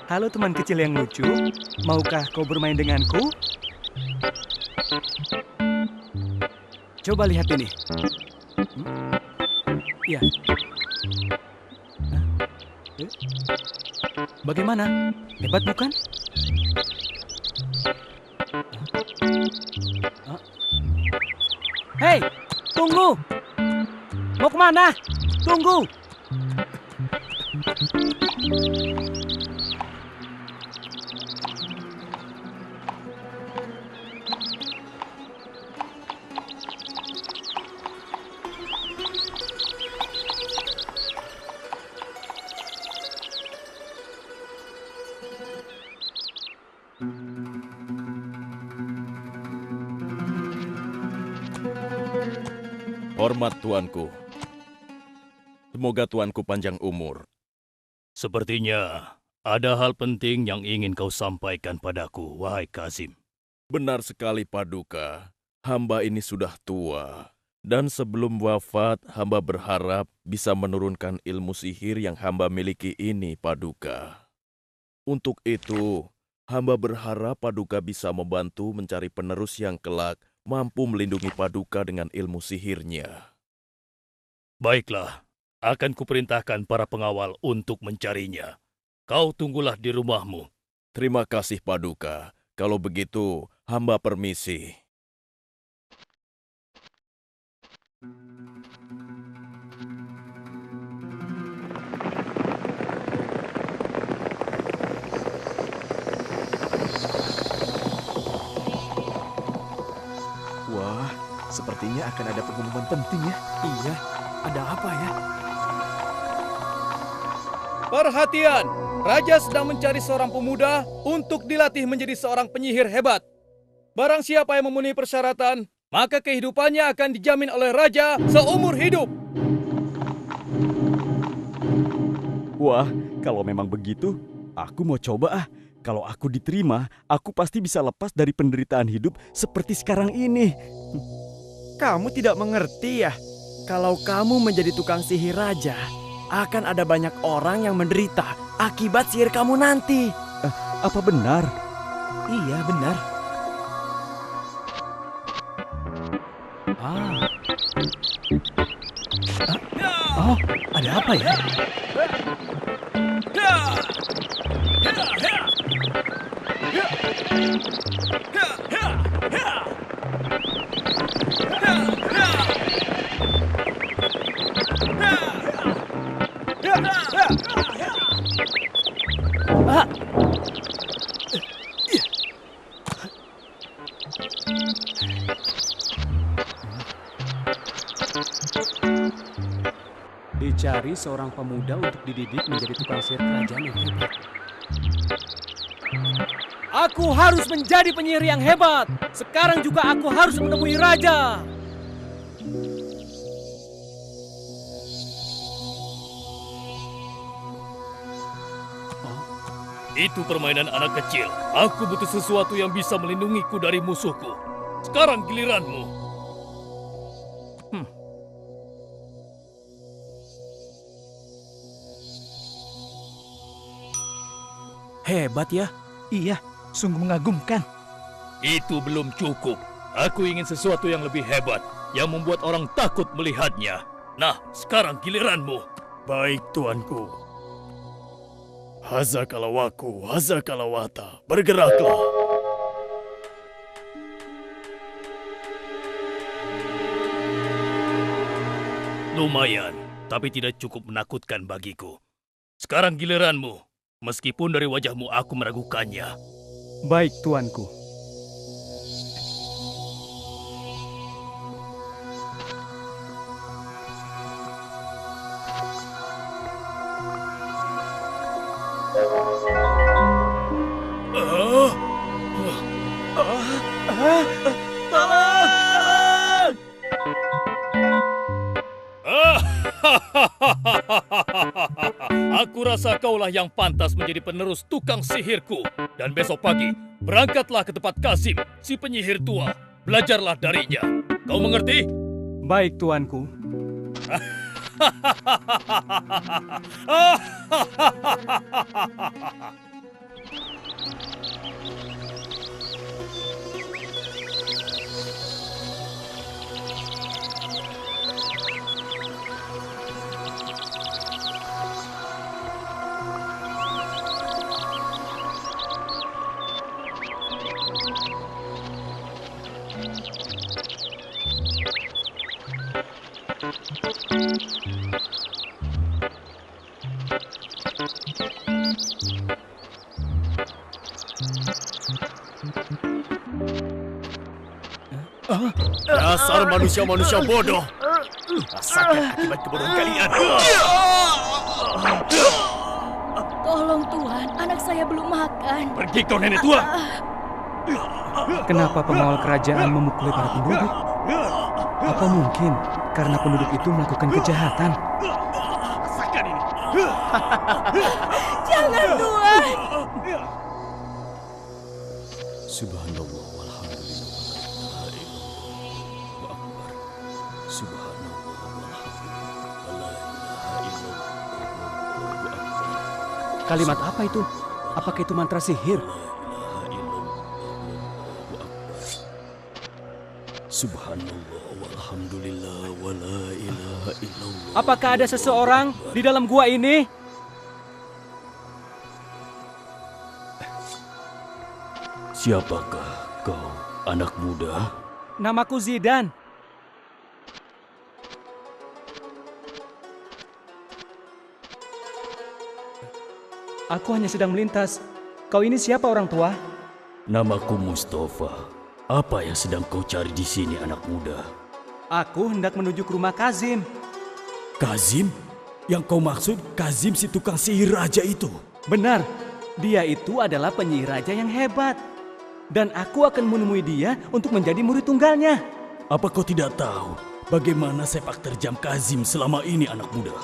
Halo teman kecil yang lucu, maukah kau bermain denganku? Coba lihat ini. Ya. Bagaimana? Hebat bukan? Hei, tunggu! Mau kemana? Tunggu! Hormat tuanku. Semoga tuanku panjang umur. Sepertinya ada hal penting yang ingin kau sampaikan padaku, wahai Kazim. Benar sekali, Paduka. Hamba ini sudah tua. Dan sebelum wafat, hamba berharap bisa menurunkan ilmu sihir yang hamba miliki ini, Paduka. Untuk itu, hamba berharap Paduka bisa membantu mencari penerus yang kelak mampu melindungi Paduka dengan ilmu sihirnya. Baiklah, akan kuperintahkan para pengawal untuk mencarinya. Kau tunggulah di rumahmu. Terima kasih, Paduka. Kalau begitu, hamba permisi. Wah, sepertinya akan ada pengumuman penting ya. Iya, ada apa ya? Perhatian! Raja sedang mencari seorang pemuda untuk dilatih menjadi seorang penyihir hebat. Barang siapa yang memenuhi persyaratan, maka kehidupannya akan dijamin oleh Raja seumur hidup. Wah, kalau memang begitu, aku mau coba ah. Kalau aku diterima, aku pasti bisa lepas dari penderitaan hidup seperti sekarang ini. Kamu tidak mengerti ya? Kalau kamu menjadi tukang sihir raja, akan ada banyak orang yang menderita akibat sihir kamu nanti. Apa benar? Iya, benar. Oh, ada apa ya? Dicari seorang pemuda untuk dididik menjadi tukang sihir kerajaan yang hebat. Aku harus menjadi penyihir yang hebat. Sekarang juga aku harus menemui Raja. Itu permainan anak kecil. Aku butuh sesuatu yang bisa melindungiku dari musuhku. Sekarang giliranmu. Hebat ya? Iya, sungguh mengagumkan. Itu belum cukup. Aku ingin sesuatu yang lebih hebat, yang membuat orang takut melihatnya. Nah, sekarang giliranmu. Baik, tuanku. Hazakalawaku, hazakalawata. Bergeraklah. Lumayan, tapi tidak cukup menakutkan bagiku. Sekarang giliranmu. Meskipun dari wajahmu aku meragukannya. Baik, tuanku. Aku rasa kaulah yang pantas menjadi penerus tukang sihirku. Dan besok pagi, berangkatlah ke tempat Kazim, si penyihir tua. Belajarlah darinya. Kau mengerti? Baik, tuanku. Dasar manusia-manusia bodoh. Rasakan akibat kebodohan kalian. Tolong Tuhan, anak saya belum makan. Pergi kau nenek tua! Kenapa pengawal kerajaan memukuli para penduduk? Apa mungkin karena penduduk itu melakukan kejahatan? Rasakan ini! Jangan Tuhan! Subhanallah walhamdulillah. La ilaha akbar. Subhanallah walhamdulillah. La ilaha illallah. Kalimat apa itu? Apakah itu mantra sihir? Subhanallah walhamdulillah wa la ilaha illallah. Apakah ada seseorang di dalam gua ini? Siapakah kau, anak muda? Namaku Zidan. Aku hanya sedang melintas. Kau ini siapa, orang tua? Namaku Mustafa. Apa yang sedang kau cari di sini, anak muda? Aku hendak menuju ke rumah Kazim. Kazim? Yang kau maksud Kazim si tukang sihir raja itu? Benar, dia itu adalah penyihir raja yang hebat. Dan aku akan menemui dia untuk menjadi murid tunggalnya. Apa kau tidak tahu bagaimana sepak terjam Kazim selama ini, anak muda?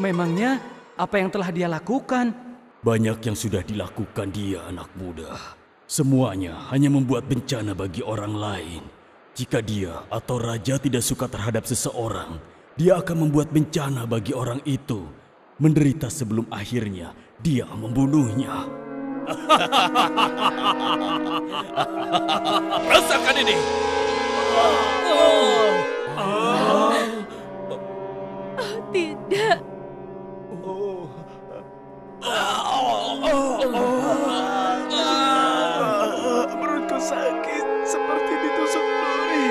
Memangnya apa yang telah dia lakukan? Banyak yang sudah dilakukan dia, anak muda. Semuanya hanya membuat bencana bagi orang lain. Jika dia atau raja tidak suka terhadap seseorang, dia akan membuat bencana bagi orang itu. Menderita sebelum akhirnya dia membunuhnya. Rasakan ini! Tidak. Perutku sakit seperti ditusuk duri.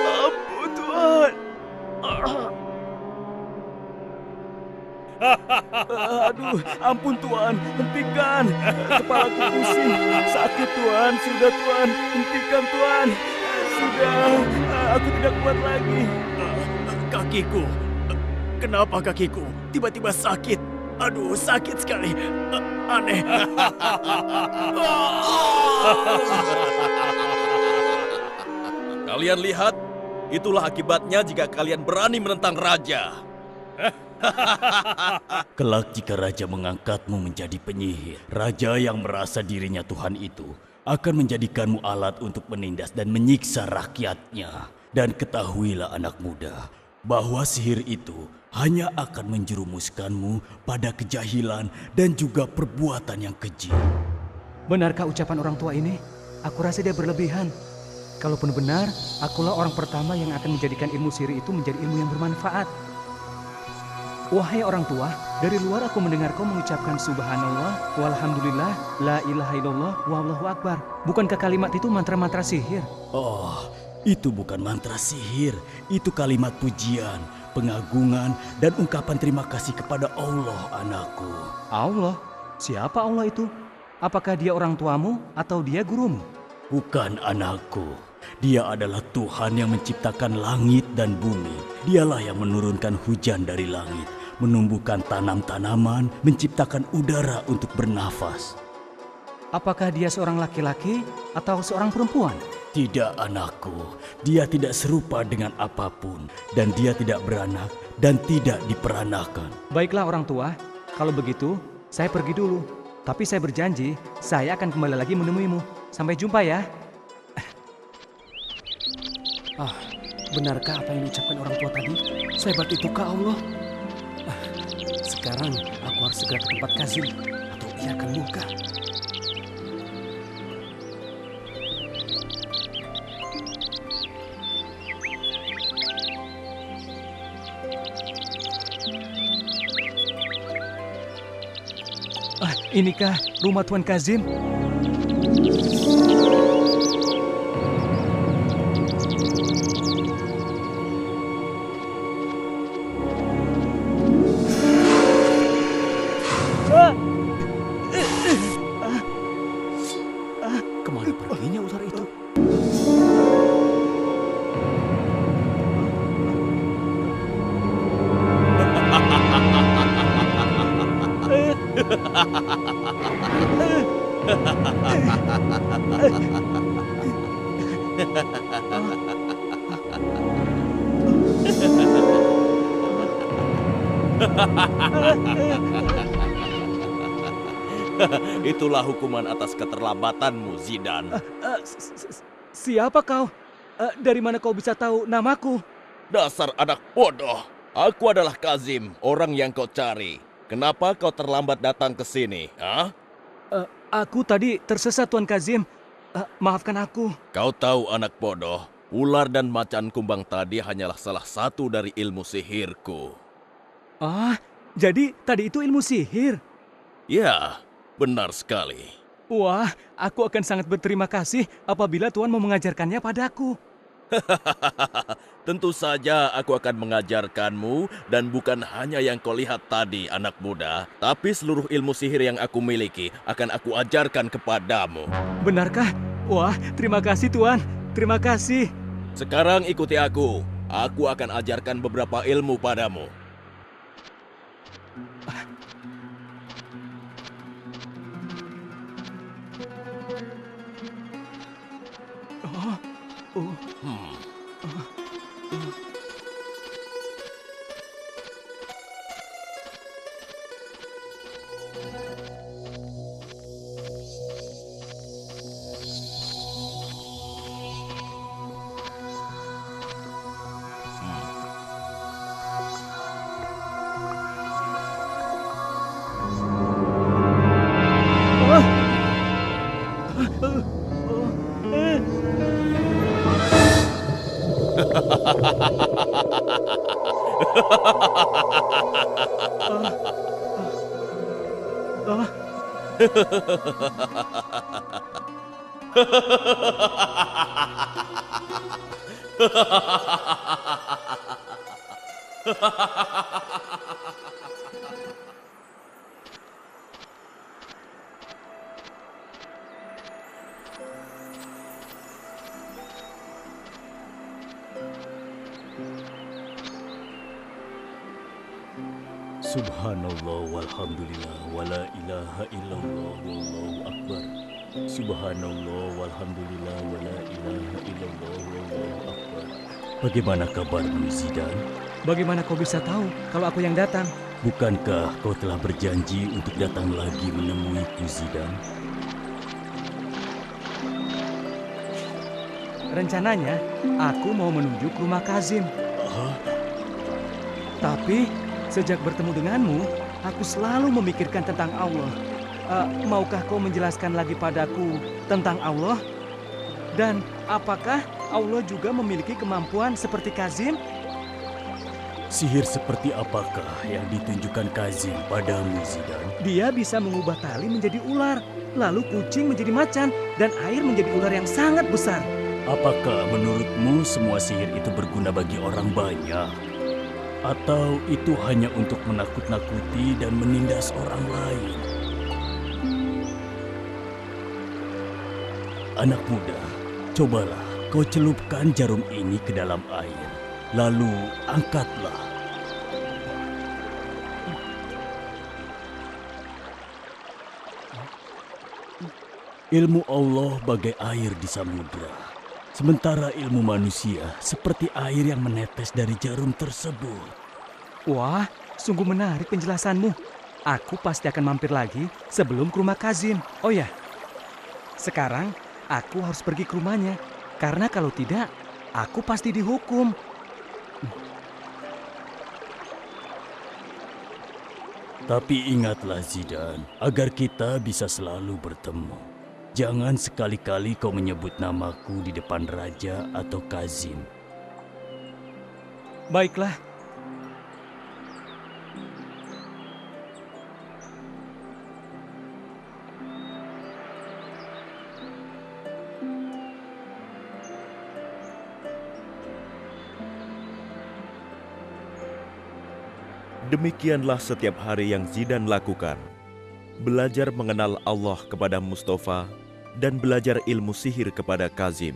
Ampun Tuhan. Aduh, ampun Tuhan, hentikan. Kepalaku pusing, sakit Tuhan. Sudah Tuhan, hentikan Tuhan. Sudah, aku tidak kuat lagi. Kakiku. Kenapa kakiku tiba-tiba sakit? Aduh, sakit sekali. Aneh. Kalian lihat, itulah akibatnya jika kalian berani menentang raja. Kelak jika raja mengangkatmu menjadi penyihir, raja yang merasa dirinya Tuhan itu akan menjadikanmu alat untuk menindas dan menyiksa rakyatnya. Dan ketahuilah anak muda, bahwa sihir itu hanya akan menjerumuskanmu pada kejahilan dan juga perbuatan yang keji. Benarkah ucapan orang tua ini? Aku rasa dia berlebihan. Kalaupun benar, akulah orang pertama yang akan menjadikan ilmu sihir itu menjadi ilmu yang bermanfaat. Wahai orang tua, dari luar aku mendengar kau mengucapkan subhanallah, walhamdulillah, la ilaha illallah, wallahu akbar. Bukankah kalimat itu mantra-mantra sihir? Oh, itu bukan mantra sihir, itu kalimat pujian, pengagungan, dan ungkapan terima kasih kepada Allah, anakku. Allah? Siapa Allah itu? Apakah dia orang tuamu atau dia gurumu? Bukan, anakku. Dia adalah Tuhan yang menciptakan langit dan bumi. Dialah yang menurunkan hujan dari langit, menumbuhkan tanam-tanaman, menciptakan udara untuk bernafas. Apakah dia seorang laki-laki atau seorang perempuan? Tidak, anakku. Dia tidak serupa dengan apapun, dan dia tidak beranak dan tidak diperanakan. Baiklah orang tua, kalau begitu saya pergi dulu. Tapi saya berjanji, saya akan kembali lagi menemuimu. Sampai jumpa ya. Benarkah apa yang diucapkan orang tua tadi? Sehebat itukah Allah? Sekarang aku harus segera ke tempat Kazim atau ia akan murka. Inikah rumah Tuan Kazim? Kemana perginya ular itu? Itulah hukuman atas keterlambatanmu, Zidan. Siapa kau? Dari mana kau bisa tahu namaku? Dasar anak bodoh. Aku adalah Kazim, orang yang kau cari. Kenapa kau terlambat datang ke sini? Hah? Aku tadi tersesat, Tuan Kazim. Maafkan aku. Kau tahu, anak bodoh, ular dan macan kumbang tadi hanyalah salah satu dari ilmu sihirku. Jadi tadi itu ilmu sihir? Ya, benar sekali. Wah, aku akan sangat berterima kasih apabila Tuan mau mengajarkannya padaku. Tentu saja aku akan mengajarkanmu, dan bukan hanya yang kau lihat tadi, anak muda, tapi seluruh ilmu sihir yang aku miliki akan aku ajarkan kepadamu. Benarkah? Wah, terima kasih Tuan. Terima kasih. Sekarang ikuti aku. Aku akan ajarkan beberapa ilmu padamu. Subhanallah walhamdulillah wala ilaha illallah wallahu akbar. Subhanallah walhamdulillah wala ilaha illallah wallahu akbar. Bagaimana kabarmu, Zidan? Bagaimana kau bisa tahu kalau aku yang datang? Bukankah kau telah berjanji untuk datang lagi menemuiku, Zidan? Rencananya, aku mau menuju ke rumah Kazim. Tapi, sejak bertemu denganmu, aku selalu memikirkan tentang Allah. Maukah kau menjelaskan lagi padaku tentang Allah? Dan apakah Allah juga memiliki kemampuan seperti Kazim? Sihir seperti apakah yang ditunjukkan Kazim padamu, Zidan? Dia bisa mengubah tali menjadi ular, lalu kucing menjadi macan, dan air menjadi ular yang sangat besar. Apakah menurutmu semua sihir itu berguna bagi orang banyak? Atau itu hanya untuk menakut-nakuti dan menindas orang lain? Anak muda, cobalah kau celupkan jarum ini ke dalam air, lalu angkatlah. Ilmu Allah bagai air di samudra. Sementara ilmu manusia seperti air yang menetes dari jarum tersebut. Wah, sungguh menarik penjelasanmu. Aku pasti akan mampir lagi sebelum ke rumah Kazim. Oh ya, sekarang aku harus pergi ke rumahnya. Karena kalau tidak, aku pasti dihukum. Tapi ingatlah Zidan, agar kita bisa selalu bertemu. Jangan sekali-kali kau menyebut namaku di depan Raja atau Kazim. Baiklah. Demikianlah setiap hari yang Zidan lakukan. Belajar mengenal Allah kepada Mustafa dan belajar ilmu sihir kepada Kazim.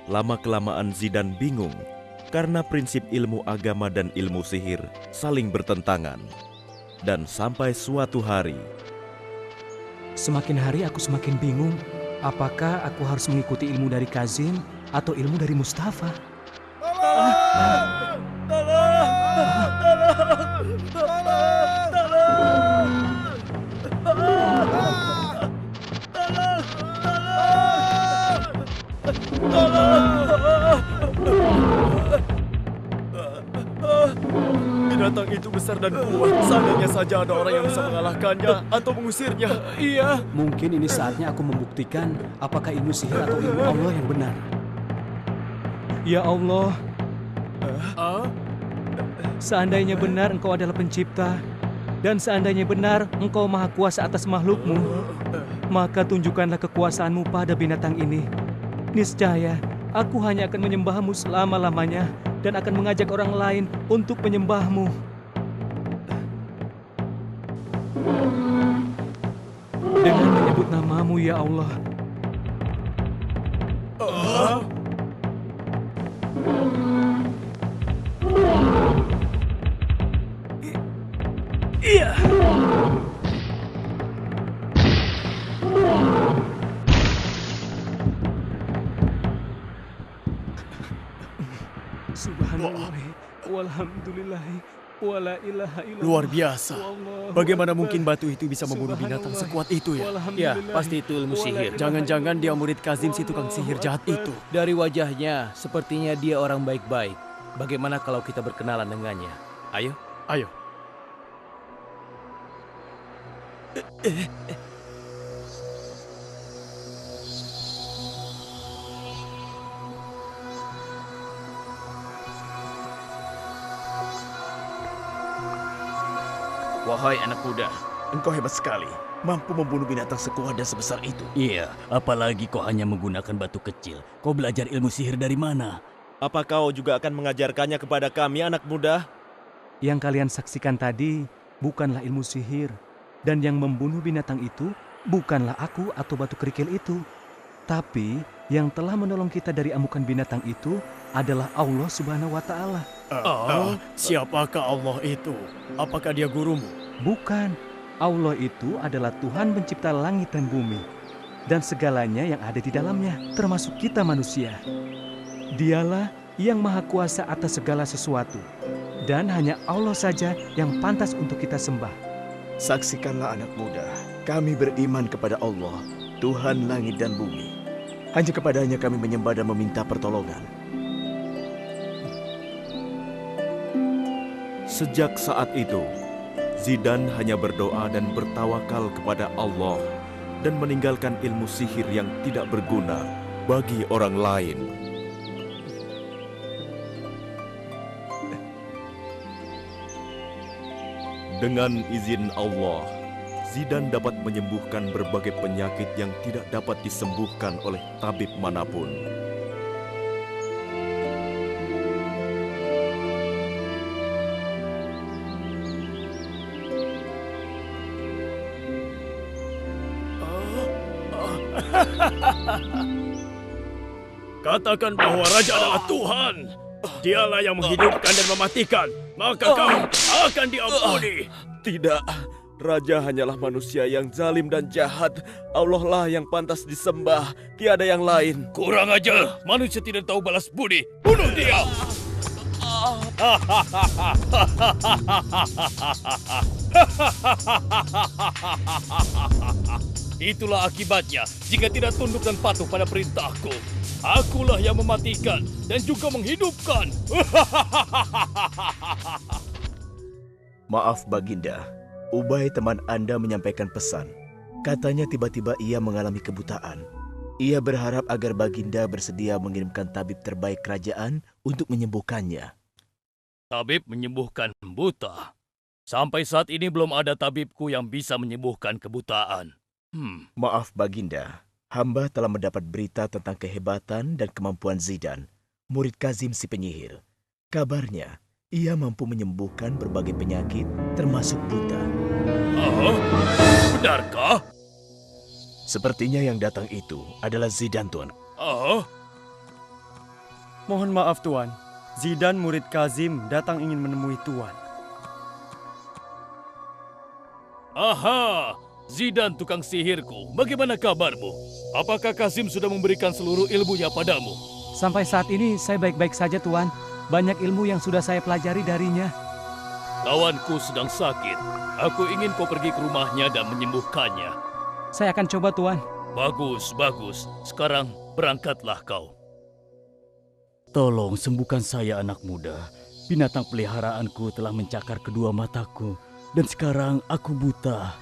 Lama-kelamaan Zidan bingung karena prinsip ilmu agama dan ilmu sihir saling bertentangan. Dan sampai suatu hari, Semakin hari aku semakin bingung. Apakah aku harus mengikuti ilmu dari Kazim atau ilmu dari Mustafa? Binatang itu besar dan kuat. Seandainya saja ada orang yang bisa mengalahkannya atau mengusirnya. Iya. Mungkin ini saatnya aku membuktikan apakah ilmu sihir atau ilmu Allah yang benar. Ya Allah, seandainya benar Engkau adalah pencipta, dan seandainya benar Engkau maha kuasa atas makhlukmu, maka tunjukkanlah kekuasaanmu pada binatang ini. Niscaya, aku hanya akan menyembahmu selama-lamanya dan akan mengajak orang lain untuk menyembahmu. Dengan menyebut namamu, ya Allah. Iya. Subhanallah, walhamdulillah, wala ilaha illallah. Luar biasa. Bagaimana mungkin batu itu bisa membunuh binatang sekuat itu ya? Ya, pasti itu ilmu sihir. Jangan-jangan dia murid Kazim si tukang sihir jahat itu. Dari wajahnya, sepertinya dia orang baik-baik. Bagaimana kalau kita berkenalan dengannya? Ayo. Ayo. Wahai anak muda, engkau hebat sekali. Mampu membunuh binatang sekuat dan sebesar itu. Iya, apalagi kau hanya menggunakan batu kecil. Kau belajar ilmu sihir dari mana? apa kau juga akan mengajarkannya kepada kami, anak muda? Yang kalian saksikan tadi bukanlah ilmu sihir. Dan yang membunuh binatang itu bukanlah aku atau batu kerikil itu. Tapi yang telah menolong kita dari amukan binatang itu adalah Allah Subhanahu wa Ta'ala. Siapakah Allah itu? Apakah dia gurumu? Bukan. Allah itu adalah Tuhan pencipta langit dan bumi dan segalanya yang ada di dalamnya, termasuk kita manusia. Dialah yang maha kuasa atas segala sesuatu dan hanya Allah saja yang pantas untuk kita sembah. Saksikanlah anak muda, kami beriman kepada Allah, Tuhan langit dan bumi. Hanya kepadanya kami menyembah dan meminta pertolongan. Sejak saat itu, Zidan hanya berdoa dan bertawakal kepada Allah dan meninggalkan ilmu sihir yang tidak berguna bagi orang lain. Dengan izin Allah, Zidan dapat menyembuhkan berbagai penyakit yang tidak dapat disembuhkan oleh tabib manapun. Katakan bahwa Raja adalah Tuhan. Dialah yang menghidupkan dan mematikan. Maka kau akan diampuni. Tidak, Raja hanyalah manusia yang zalim dan jahat. Allah lah yang pantas disembah, tiada yang lain. Kurang ajar, manusia tidak tahu balas budi. Bunuh dia. Itulah akibatnya jika tidak tunduk dan patuh pada perintahku. Akulah yang mematikan dan juga menghidupkan. Maaf Baginda, Ubay teman Anda menyampaikan pesan. Katanya tiba-tiba ia mengalami kebutaan. Ia berharap agar Baginda bersedia mengirimkan tabib terbaik kerajaan untuk menyembuhkannya. Tabib menyembuhkan buta. Sampai saat ini belum ada tabibku yang bisa menyembuhkan kebutaan. Maaf Baginda, hamba telah mendapat berita tentang kehebatan dan kemampuan Zidan, murid Kazim si penyihir. Kabarnya, ia mampu menyembuhkan berbagai penyakit, termasuk buta. Benarkah? Sepertinya yang datang itu adalah Zidan, Tuan. Mohon maaf, Tuan. Zidan, murid Kazim, datang ingin menemui Tuan. Aha, Zidan tukang sihirku, bagaimana kabarmu? Apakah Kazim sudah memberikan seluruh ilmunya padamu? Sampai saat ini saya baik-baik saja, Tuan. Banyak ilmu yang sudah saya pelajari darinya. Kawanku sedang sakit. Aku ingin kau pergi ke rumahnya dan menyembuhkannya. Saya akan coba, Tuan. Bagus, bagus. Sekarang berangkatlah kau. Tolong sembuhkan saya, anak muda. Binatang peliharaanku telah mencakar kedua mataku, dan sekarang aku buta.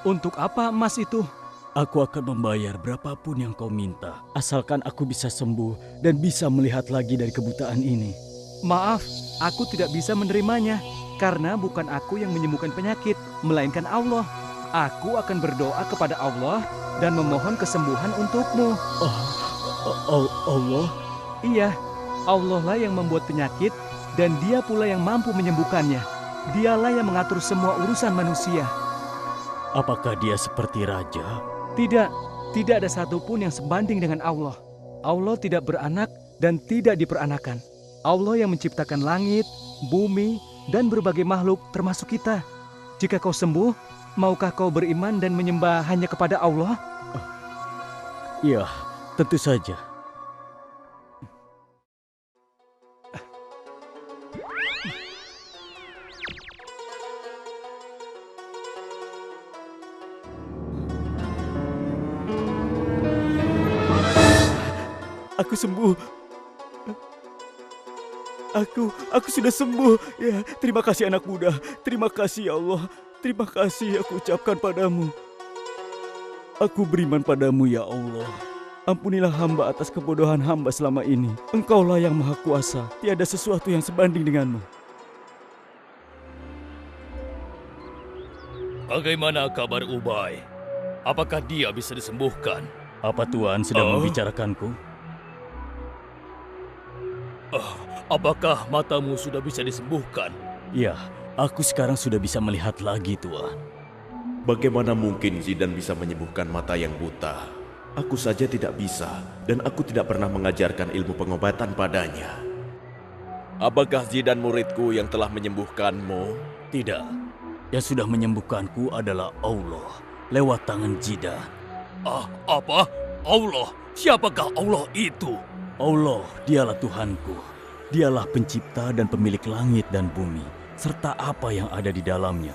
Untuk apa emas itu? Aku akan membayar berapapun yang kau minta, asalkan aku bisa sembuh dan bisa melihat lagi dari kebutaan ini. Maaf, aku tidak bisa menerimanya. Karena bukan aku yang menyembuhkan penyakit, melainkan Allah. Aku akan berdoa kepada Allah dan memohon kesembuhan untukmu. Allah? Iya, Allah lah yang membuat penyakit dan Dia pula yang mampu menyembuhkannya. Dialah yang mengatur semua urusan manusia. Apakah dia seperti raja? Tidak ada satupun yang sebanding dengan Allah. Allah tidak beranak dan tidak diperanakan. Allah yang menciptakan langit, bumi, dan berbagai makhluk termasuk kita. Jika kau sembuh, maukah kau beriman dan menyembah hanya kepada Allah? Ya, tentu saja. Aku sembuh. Aku sudah sembuh. Ya, terima kasih anak muda. Terima kasih ya Allah. Terima kasih aku ucapkan padamu. Aku beriman padamu ya Allah. Ampunilah hamba atas kebodohan hamba selama ini. Engkaulah yang maha kuasa. Tiada sesuatu yang sebanding denganmu. Bagaimana kabar Ubay? Apakah dia bisa disembuhkan? Apa Tuan sedang membicarakanku? Apakah matamu sudah bisa disembuhkan? Ya, aku sekarang sudah bisa melihat lagi, Tuan. Bagaimana mungkin Zidan bisa menyembuhkan mata yang buta? Aku saja tidak bisa, dan aku tidak pernah mengajarkan ilmu pengobatan padanya. Apakah Zidan muridku yang telah menyembuhkanmu? Tidak. Yang sudah menyembuhkanku adalah Allah lewat tangan Zidan. Apa? Allah? Siapakah Allah itu? Allah, dialah Tuhanku. Dialah pencipta dan pemilik langit dan bumi, serta apa yang ada di dalamnya.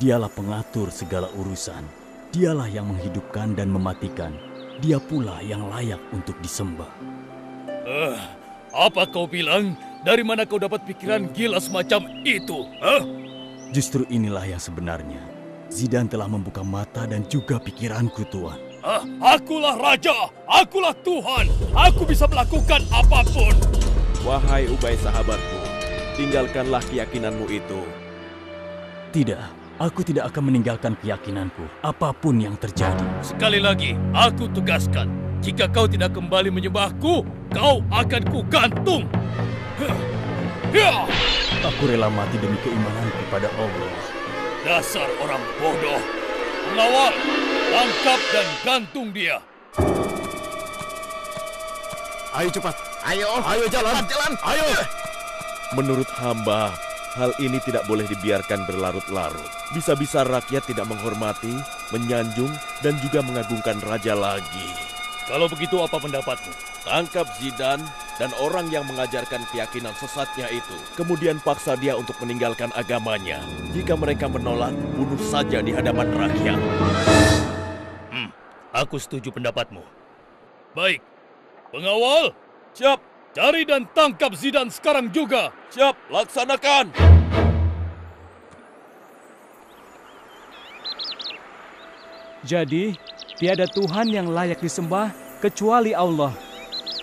Dialah pengatur segala urusan. Dialah yang menghidupkan dan mematikan. Dia pula yang layak untuk disembah. Apa kau bilang? Dari mana kau dapat pikiran gila semacam itu? Justru inilah yang sebenarnya. Zidan telah membuka mata dan juga pikiranku, Tuan. Akulah raja, akulah Tuhan. Aku bisa melakukan apapun. Wahai Ubay sahabatku, tinggalkanlah keyakinanmu itu. Tidak, aku tidak akan meninggalkan keyakinanku, apapun yang terjadi. Sekali lagi, aku tegaskan, jika kau tidak kembali menyembahku, kau akan kugantung. Aku rela mati demi keimananku pada Allah. Dasar orang bodoh. Pengawal, tangkap dan gantung dia. Ayo cepat. Ayo jalan. Ayo. Menurut hamba, hal ini tidak boleh dibiarkan berlarut-larut. Bisa-bisa rakyat tidak menghormati, menyanjung, dan juga mengagungkan raja lagi. Kalau begitu apa pendapatmu? Tangkap Zidan dan orang yang mengajarkan keyakinan sesatnya itu. Kemudian paksa dia untuk meninggalkan agamanya. Jika mereka menolak, bunuh saja di hadapan rakyat. Aku setuju pendapatmu. Baik, pengawal, Siap, cari dan tangkap Zidane sekarang juga. siap, laksanakan. Jadi, tiada Tuhan yang layak disembah kecuali Allah.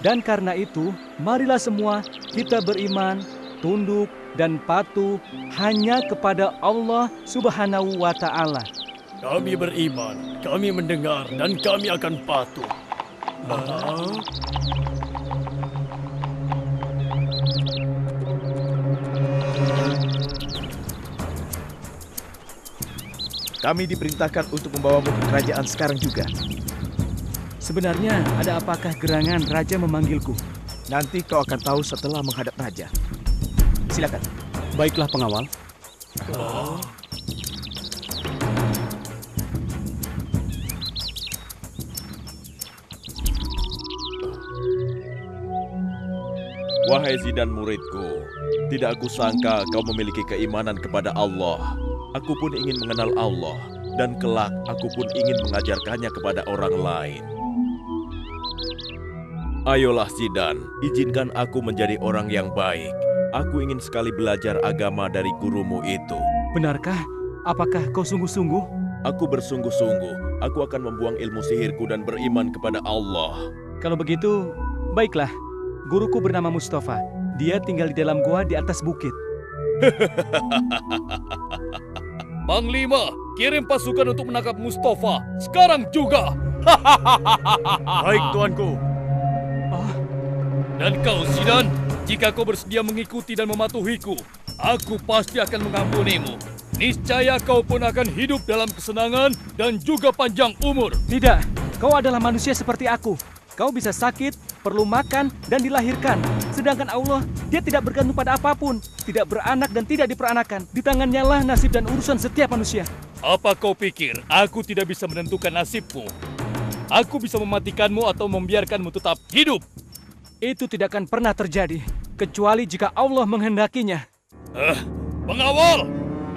Dan karena itu, marilah semua kita beriman, tunduk, dan patuh hanya kepada Allah Subhanahu wa Ta'ala. Kami beriman, kami mendengar, dan kami akan patuh. Kami diperintahkan untuk membawamu ke kerajaan sekarang juga. Sebenarnya, ada apakah gerangan Raja memanggilku? Nanti kau akan tahu setelah menghadap Raja. Silakan. Baiklah pengawal. Wahai Zidane muridku, tidak aku sangka kau memiliki keimanan kepada Allah. Aku pun ingin mengenal Allah, dan kelak aku pun ingin mengajarkannya kepada orang lain. Ayolah Zidane, izinkan aku menjadi orang yang baik. Aku ingin sekali belajar agama dari gurumu itu. Benarkah? Apakah kau sungguh-sungguh? Aku bersungguh-sungguh, aku akan membuang ilmu sihirku dan beriman kepada Allah. Kalau begitu, baiklah. Guruku bernama Mustafa. Dia tinggal di dalam gua di atas bukit. Panglima, kirim pasukan untuk menangkap Mustafa sekarang juga. Baik, tuanku. Dan kau, Zidane, jika kau bersedia mengikuti dan mematuhiku, aku pasti akan mengampunimu. Niscaya kau pun akan hidup dalam kesenangan dan juga panjang umur. Tidak, kau adalah manusia seperti aku. Kau bisa sakit, perlu makan, dan dilahirkan. Sedangkan Allah, dia tidak bergantung pada apapun. Tidak beranak dan tidak diperanakan. Di tangannya lah nasib dan urusan setiap manusia. Apa kau pikir aku tidak bisa menentukan nasibmu? Aku bisa mematikanmu atau membiarkanmu tetap hidup. Itu tidak akan pernah terjadi, kecuali jika Allah menghendakinya. Pengawal,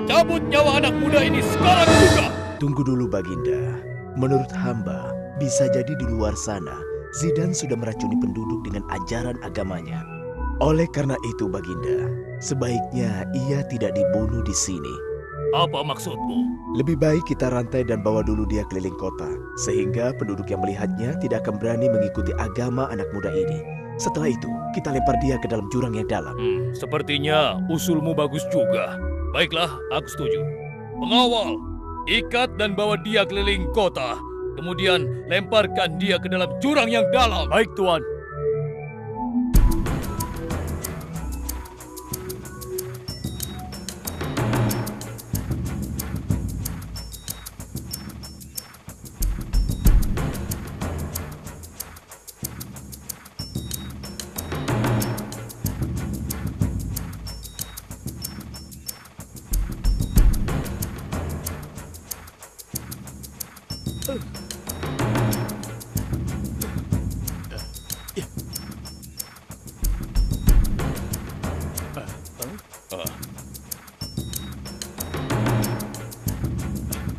cabut nyawa anak muda ini sekarang juga. Tunggu dulu Baginda. Menurut hamba, bisa jadi di luar sana, Zidane sudah meracuni penduduk dengan ajaran agamanya. Oleh karena itu Baginda, sebaiknya ia tidak dibunuh di sini. Apa maksudmu? Lebih baik kita rantai dan bawa dulu dia keliling kota, sehingga penduduk yang melihatnya tidak akan berani mengikuti agama anak muda ini. Setelah itu, kita lempar dia ke dalam jurang yang dalam. Sepertinya usulmu bagus juga. Baiklah, aku setuju. Pengawal, ikat dan bawa dia keliling kota. Kemudian lemparkan dia ke dalam jurang yang dalam. Baik, tuan.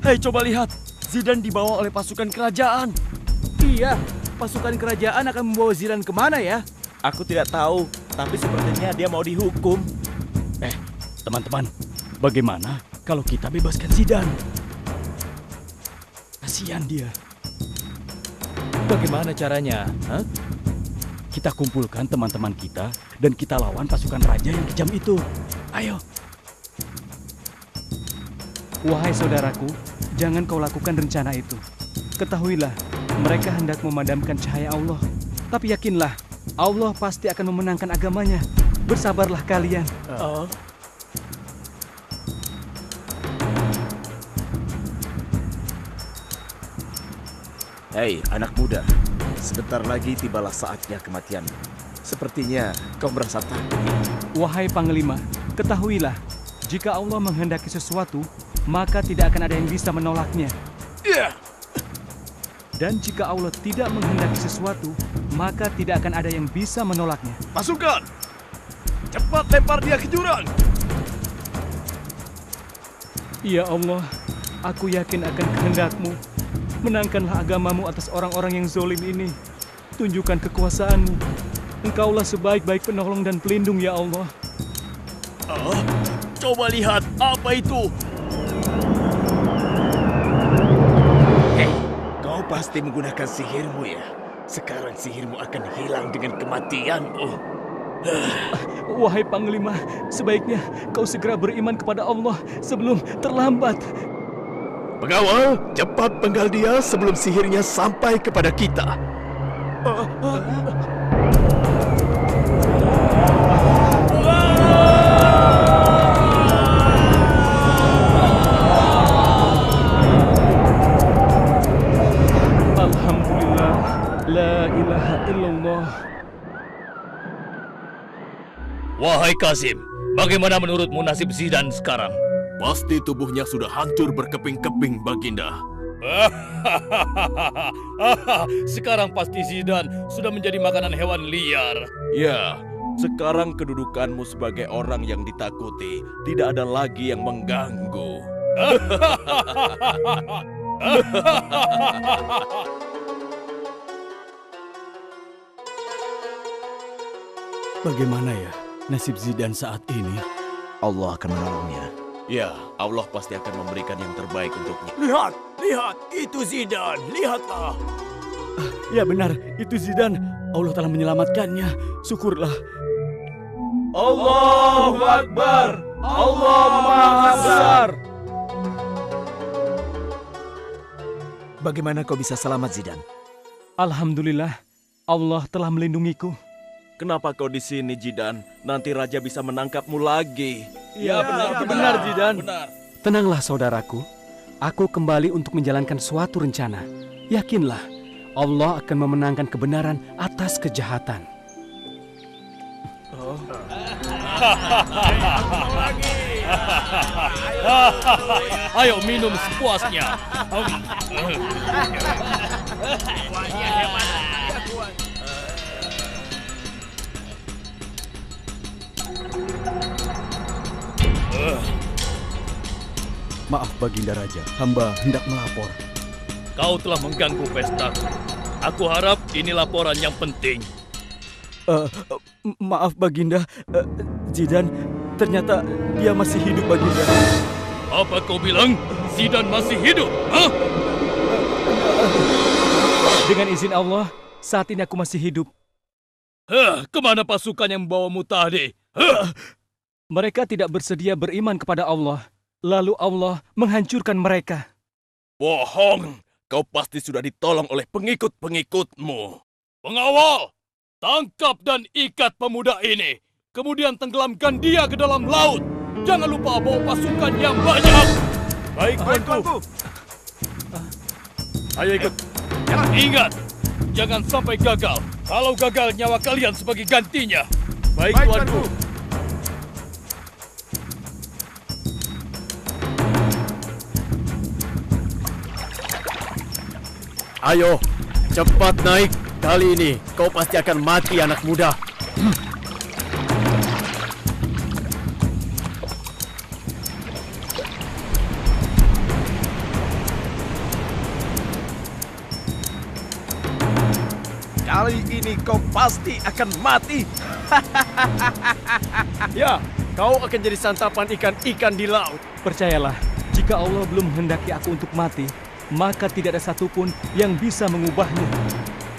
Hei, coba lihat. Zidane dibawa oleh pasukan kerajaan. Iya, pasukan kerajaan akan membawa Zidane kemana ya? Aku tidak tahu, tapi sepertinya dia mau dihukum. Teman-teman, bagaimana kalau kita bebaskan Zidane? Kasihan dia. Bagaimana caranya? Kita kumpulkan teman-teman kita dan kita lawan pasukan raja yang kejam itu. Ayo. Wahai saudaraku, jangan kau lakukan rencana itu. Ketahuilah, mereka hendak memadamkan cahaya Allah. Tapi yakinlah, Allah pasti akan memenangkan agamanya. Bersabarlah kalian. Hei, anak muda. Sebentar lagi tibalah saatnya kematian. Sepertinya kau merasa takut ya? Wahai Panglima, ketahuilah, jika Allah menghendaki sesuatu, maka tidak akan ada yang bisa menolaknya. Dan jika Allah tidak menghendaki sesuatu, maka tidak akan ada yang bisa menolaknya. Pasukan! Cepat lempar dia ke jurang! Ya Allah, aku yakin akan kehendak-Mu. menangkanlah agamamu atas orang-orang yang zolim ini. Tunjukkan kekuasaanmu. Engkaulah sebaik-baik penolong dan pelindung ya Allah. Coba lihat, apa itu? Hei, kau pasti menggunakan sihirmu ya? Sekarang sihirmu akan hilang dengan kematianmu. Wahai Panglima, sebaiknya kau segera beriman kepada Allah sebelum terlambat. Pengawal, cepat penggal dia sebelum sihirnya sampai kepada kita. Alhamdulillah, la ilaha illallah. Wahai Kazim, bagaimana menurutmu nasib Zidan sekarang? Pasti tubuhnya sudah hancur berkeping-keping, Baginda. Sekarang pasti Zidan sudah menjadi makanan hewan liar. Ya, sekarang kedudukanmu sebagai orang yang ditakuti tidak ada lagi yang mengganggu. Bagaimana ya nasib Zidan saat ini? Allah akan menolongnya. Ya, Allah pasti akan memberikan yang terbaik untuknya. Lihat, lihat, itu Zidan, lihatlah. Ya benar, itu Zidan. Allah telah menyelamatkannya. Syukurlah. Allahu Akbar. Allah Maha Besar. Bagaimana kau bisa selamat, Zidan? Alhamdulillah, Allah telah melindungiku. Kenapa kau di sini, Zidan? Nanti raja bisa menangkapmu lagi. Ya, benar Zidan. Tenanglah saudaraku, aku kembali untuk menjalankan suatu rencana. Yakinlah, Allah akan memenangkan kebenaran atas kejahatan. Ayo minum sepuasnya. Maaf Baginda Raja, hamba hendak melapor. Kau telah mengganggu pestaku. Aku harap ini laporan yang penting. Maaf Baginda, Zidan, ternyata dia masih hidup Baginda. Apa kau bilang? Zidan masih hidup? Hah? Dengan izin Allah, saat ini aku masih hidup. Kemana pasukan yang membawamu tadi? Mereka tidak bersedia beriman kepada Allah. Lalu Allah menghancurkan mereka. Bohong! Kau pasti sudah ditolong oleh pengikut-pengikutmu. Pengawal, tangkap dan ikat pemuda ini. Kemudian tenggelamkan dia ke dalam laut. Jangan lupa bawa pasukan yang banyak. Baik, Tuanku. Ayo ikut. Ingat, jangan sampai gagal. Kalau gagal, nyawa kalian sebagai gantinya. Baik, Tuanku. Ayo, cepat naik. Kali ini kau pasti akan mati, anak muda. Kali ini kau pasti akan mati. Ya, kau akan jadi santapan ikan-ikan di laut. Percayalah, jika Allah belum menghendaki aku untuk mati, maka tidak ada satupun yang bisa mengubahnya.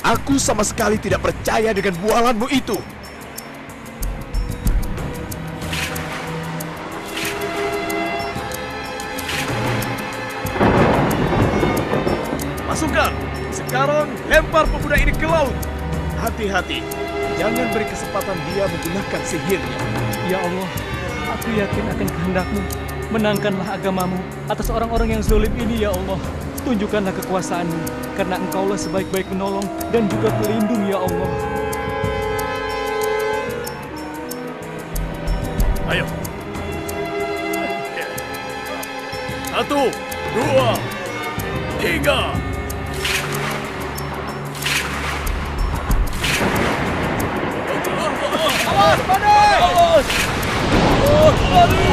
Aku sama sekali tidak percaya dengan bualanmu itu. Pasukan, sekarang lempar pemuda ini ke laut. Hati-hati, jangan beri kesempatan dia menggunakan sihirnya. Ya Allah, aku yakin akan kehendak-Mu. Menangkanlah agamamu atas orang-orang yang zalim ini ya Allah. Tunjukkanlah kekuasaan-Mu, karena Engkaulah sebaik-baik penolong dan juga pelindung ya Allah. Ayo. 1, 2, 3. Awas, badai! Awas! Lari!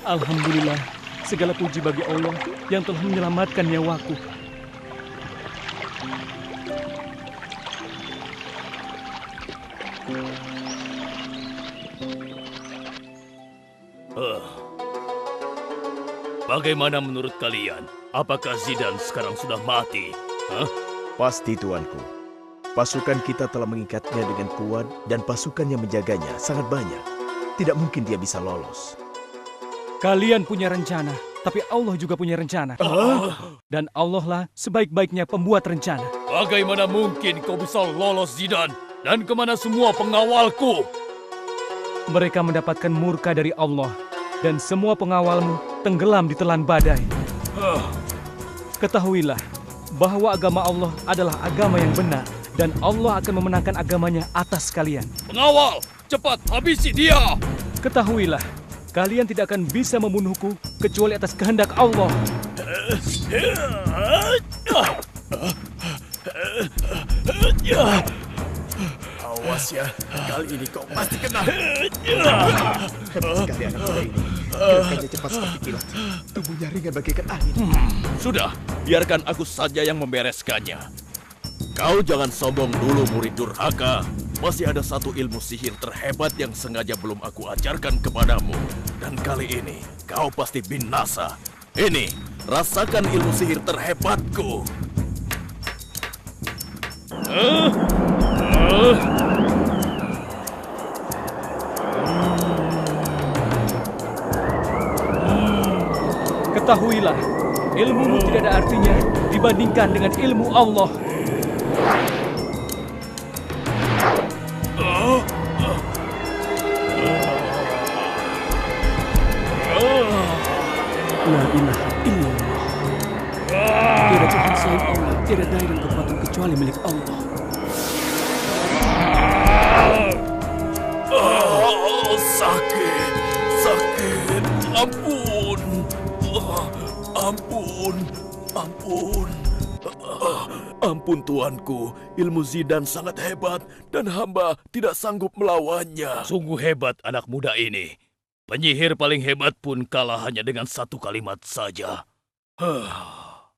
Alhamdulillah, segala puji bagi Allah yang telah menyelamatkan nyawaku. Bagaimana menurut kalian? Apakah Zidane sekarang sudah mati? Pasti, tuanku. Pasukan kita telah mengikatnya dengan kuat dan pasukan yang menjaganya sangat banyak. Tidak mungkin dia bisa lolos. Kalian punya rencana, tapi Allah juga punya rencana. Dan Allah lah sebaik-baiknya pembuat rencana. Bagaimana mungkin kau bisa lolos, Zidane? Dan kemana semua pengawalku? Mereka mendapatkan murka dari Allah, dan semua pengawalmu tenggelam di telan badai. Ketahuilah bahwa agama Allah adalah agama yang benar, dan Allah akan memenangkan agamanya atas kalian. Pengawal, cepat habisi dia! Ketahuilah, kalian tidak akan bisa membunuhku kecuali atas kehendak Allah. Awas ya, kali ini kau pasti kena. Hebat sekali anak muda ini. Gerakannya cepat seperti kilat. Tubuhnya ringan bagaikan angin. Sudah, biarkan aku saja yang membereskannya. Kau jangan sombong dulu, murid durhaka. Masih ada satu ilmu sihir terhebat yang sengaja belum aku ajarkan kepadamu. Dan kali ini, kau pasti binasa. Ini, rasakan ilmu sihir terhebatku. Ketahuilah, ilmumu tidak ada artinya dibandingkan dengan ilmu Allah. La ilaha illallah. Tiada Tuhan selain Allah, tiada daya dan kekuatan kecuali milik Allah. Sakit, sakit, ampun, ampun, ampun. Ampun tuanku, ilmu Zidane sangat hebat dan hamba tidak sanggup melawannya. Sungguh hebat anak muda ini. Penyihir paling hebat pun kalah hanya dengan satu kalimat saja.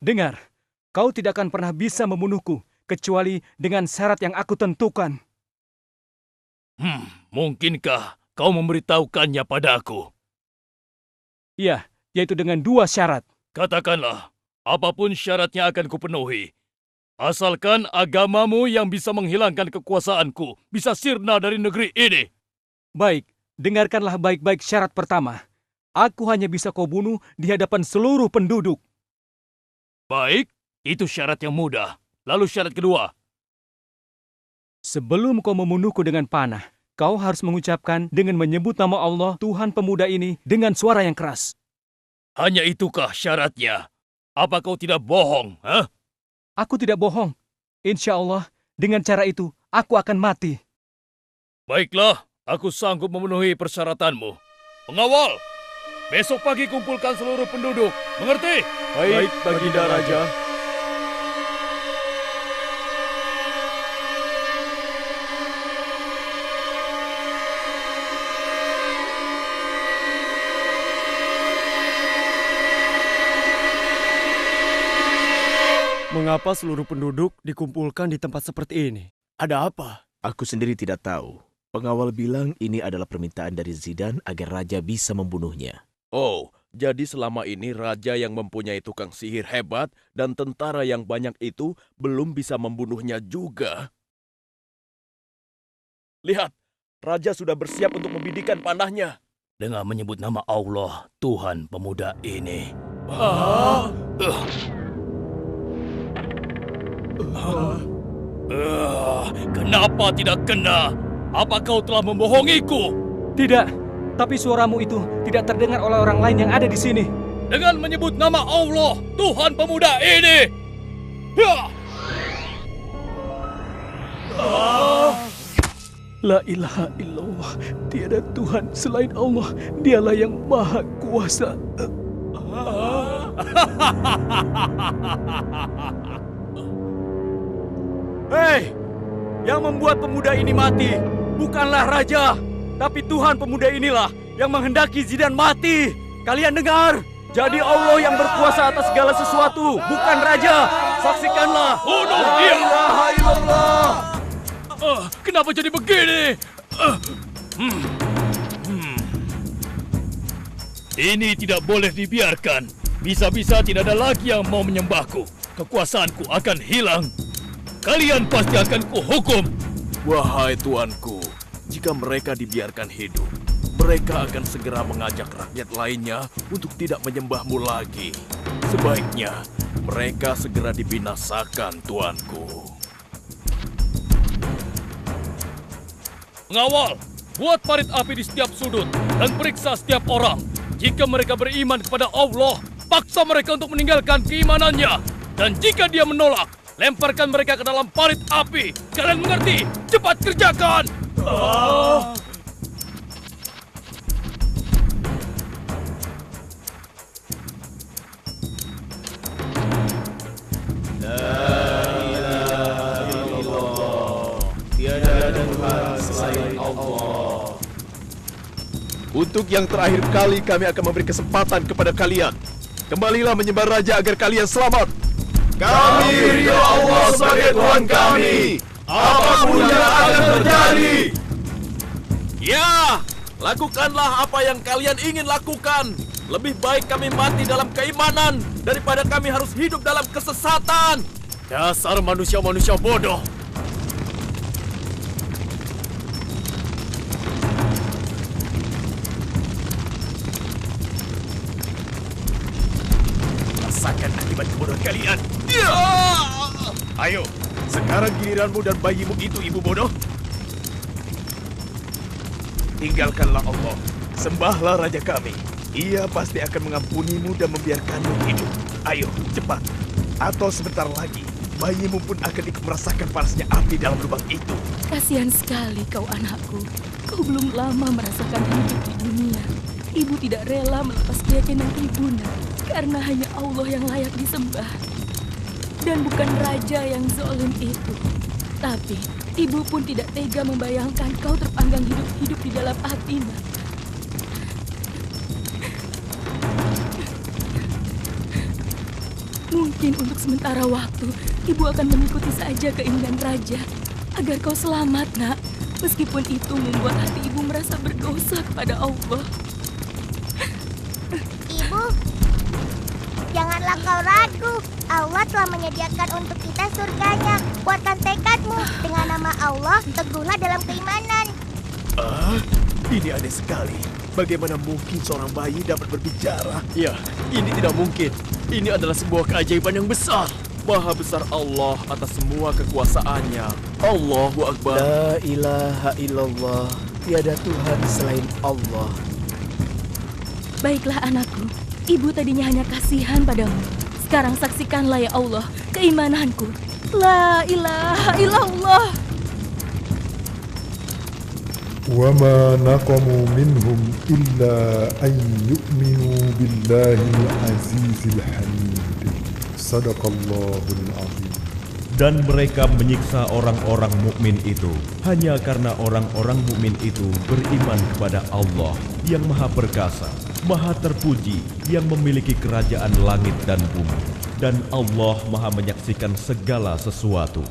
Dengar, kau tidak akan pernah bisa membunuhku kecuali dengan syarat yang aku tentukan. Mungkinkah kau memberitahukannya padaku? Iya, yaitu dengan 2 syarat. Katakanlah, apapun syaratnya akan kupenuhi. Asalkan agamamu yang bisa menghilangkan kekuasaanku bisa sirna dari negeri ini. Baik, dengarkanlah baik-baik syarat pertama. Aku hanya bisa kau bunuh di hadapan seluruh penduduk. Baik, itu syarat yang mudah. Lalu syarat kedua. Sebelum kau membunuhku dengan panah, kau harus mengucapkan dengan menyebut nama Allah, Tuhan pemuda ini, dengan suara yang keras. Hanya itukah syaratnya? Apa kau tidak bohong, Aku tidak bohong. Insya Allah, dengan cara itu, aku akan mati. Baiklah, aku sanggup memenuhi persyaratanmu. Pengawal, besok pagi kumpulkan seluruh penduduk. Mengerti? Baik, Baginda Raja. Mengapa seluruh penduduk dikumpulkan di tempat seperti ini? Ada apa? Aku sendiri tidak tahu. Pengawal bilang ini adalah permintaan dari Zidane agar raja bisa membunuhnya. Oh, jadi selama ini raja yang mempunyai tukang sihir hebat dan tentara yang banyak itu belum bisa membunuhnya juga. Lihat, raja sudah bersiap untuk membidikan panahnya. Dengan menyebut nama Allah, Tuhan pemuda ini. Kenapa tidak kena? Apa kau telah membohongiku? Tidak, tapi suaramu itu tidak terdengar oleh orang lain yang ada di sini. Dengan menyebut nama Allah, Tuhan pemuda ini. La ilaha illallah, tiada Tuhan selain Allah, dialah yang maha kuasa. Hei, yang membuat pemuda ini mati, bukanlah raja, tapi Tuhan pemuda inilah yang menghendaki Zidane mati. Kalian dengar? Jadi Allah yang berkuasa atas segala sesuatu, bukan raja. Saksikanlah. Bunuh La dia. ilaha illallah. Kenapa jadi begini? Ini tidak boleh dibiarkan. Bisa-bisa tidak ada lagi yang mau menyembahku. Kekuasaanku akan hilang. Kalian pasti akan kuhukum. Wahai tuanku, jika mereka dibiarkan hidup, mereka akan segera mengajak rakyat lainnya untuk tidak menyembahmu lagi. Sebaiknya mereka segera dibinasakan, tuanku. Pengawal, buat parit api di setiap sudut dan periksa setiap orang. Jika mereka beriman kepada Allah, paksa mereka untuk meninggalkan keimanannya. Dan jika dia menolak, lemparkan mereka ke dalam parit api. Kalian mengerti? Cepat kerjakan! Untuk yang terakhir kali kami akan memberi kesempatan kepada kalian. Kembalilah menyembah raja agar kalian selamat. Kami ridho Allah sebagai Tuhan kami. Apapun yang akan terjadi. Ya, lakukanlah apa yang kalian ingin lakukan. Lebih baik kami mati dalam keimanan daripada kami harus hidup dalam kesesatan. Dasar manusia-manusia bodoh. Rasakan akibat kebodohan kalian. Ayo, sekarang giliranmu dan bayimu itu, ibu bodoh. Tinggalkanlah Allah. Sembahlah raja kami. Ia pasti akan mengampunimu dan membiarkanmu hidup. Ayo, cepat. Atau sebentar lagi, bayimu pun akan ikut merasakan panasnya api dalam lubang itu. Kasihan sekali kau anakku. Kau belum lama merasakan hidup di dunia. Ibu tidak rela melepas keyakinan ibunda karena hanya Allah yang layak disembah. Dan bukan raja yang zalim itu. Tapi ibu pun tidak tega membayangkan kau terpanggang hidup-hidup di dalam api. Mungkin untuk sementara waktu, ibu akan mengikuti saja keinginan raja agar kau selamat, nak. Meskipun itu membuat hati ibu merasa berdosa kepada Allah. Ibu, janganlah kau ragu. Allah telah menyediakan untuk kita surganya. Kuatkan tekadmu. Dengan nama Allah, teguhlah dalam keimanan. Ini aneh sekali. Bagaimana mungkin seorang bayi dapat berbicara? Ya, ini tidak mungkin. Ini adalah sebuah keajaiban yang besar. Maha besar Allah atas semua kekuasaannya. Allahu Akbar. La ilaha illallah. Tiada Tuhan selain Allah. Baiklah anakku, ibu tadinya hanya kasihan padamu. Sekarang saksikanlah ya Allah keimananku. La ilaha illallah. وما نقموا منهم إلا أن يؤمنوا بالله العزيز الحميد صدق الله العظيم. Dan mereka menyiksa orang-orang mukmin itu hanya karena orang-orang mukmin itu beriman kepada Allah yang Maha Perkasa, Maha Terpuji, yang memiliki kerajaan langit dan bumi. Dan Allah Maha menyaksikan segala sesuatu.